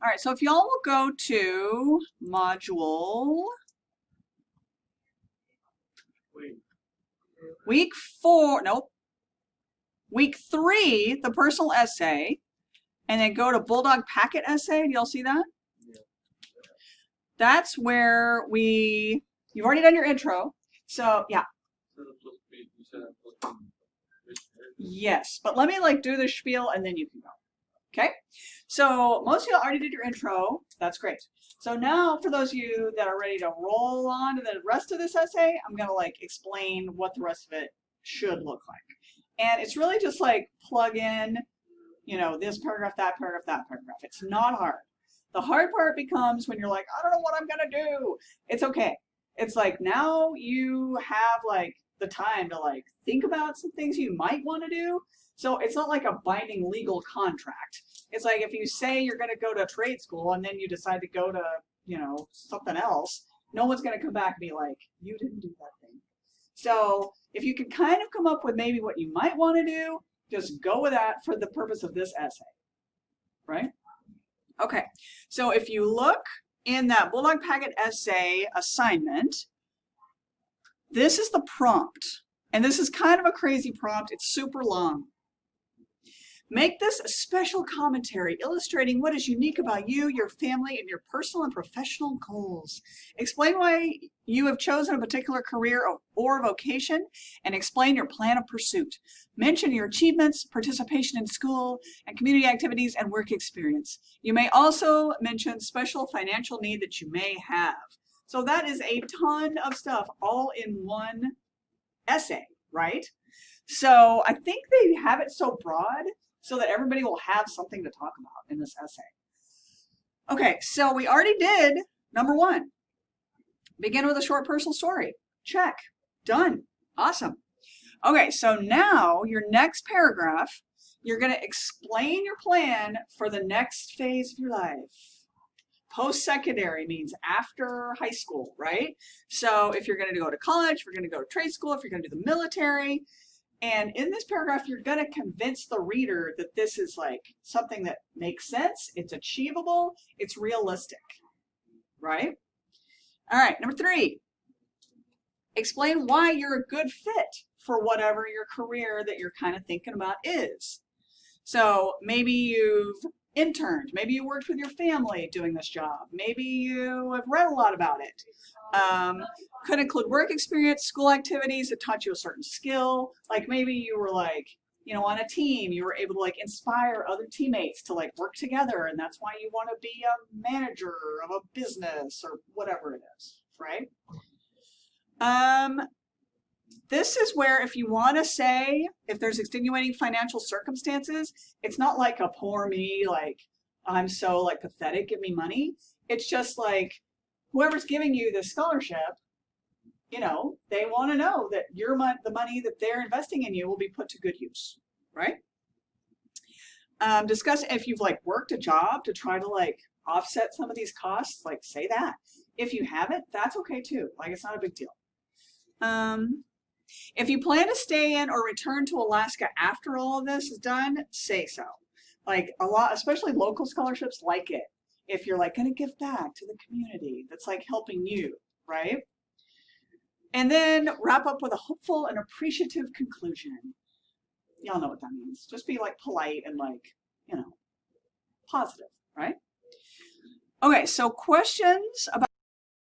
All right, so if y'all will go to module week 4, nope, week 3, the personal essay, and then go to Bulldog packet essay. Do y'all see that? That's where you've already done your intro. So yeah. Yes, but let me like do the spiel and then you can go. Okay, so most of y'all already did your intro. That's great. So now for those of you that are ready to roll on to the rest of this essay, I'm gonna like explain what the rest of it should look like. And it's really just like plug in, you know, this paragraph, that paragraph, that paragraph. It's not hard. The hard part becomes when you're like, I don't know what I'm gonna do. It's okay. It's like now you have like the time to like think about some things you might want to do. So it's not like a binding legal contract. It's like if you say you're going to go to trade school and then you decide to go to, you know, something else, no one's going to come back and be like, you didn't do that thing. So if you can kind of come up with maybe what you might want to do, just go with that for the purpose of this essay, right? Okay, so if you look in that Bulldog Packet essay assignment, this is the prompt. And this is kind of a crazy prompt. It's super long. Make this a special commentary illustrating what is unique about you, your family, and your personal and professional goals. Explain why you have chosen a particular career or vocation, and explain your plan of pursuit. Mention your achievements, participation in school, and community activities and work experience. You may also mention special financial need that you may have. So that is a ton of stuff all in one essay, right? So I think they have it so broad so that everybody will have something to talk about in this essay. Okay, so we already did number 1. Begin with a short personal story. Check. Done. Awesome. Okay, so now your next paragraph, you're going to explain your plan for the next phase of your life. Post-secondary means after high school, right? So if you're going to go to college, if you're going to go to trade school, if you're going to do the military, and in this paragraph, you're going to convince the reader that this is like something that makes sense, it's achievable, it's realistic, right? All right, number 3, explain why you're a good fit for whatever your career that you're kind of thinking about is. So maybe you've interned, maybe you worked with your family doing this job, maybe you have read a lot about it. Could include work experience, school activities that taught you a certain skill, like maybe you were like, you know, on a team, you were able to like inspire other teammates to like work together, and that's why you want to be a manager of a business or whatever it is, right? This is where if you want to say, if there's extenuating financial circumstances, it's not like a poor me, like I'm so like pathetic, give me money. It's just like whoever's giving you this scholarship, you know, they want to know that the money that they're investing in you will be put to good use, right? Discuss if you've like worked a job to try to like offset some of these costs, like say that. If you haven't, that's okay too. Like it's not a big deal. If you plan to stay in or return to Alaska after all of this is done, say so. Like a lot, especially local scholarships like it. If you're like going to give back to the community that's like helping you, right? And then wrap up with a hopeful and appreciative conclusion. Y'all know what that means. Just be like polite and like, you know, positive, right? Okay, so questions about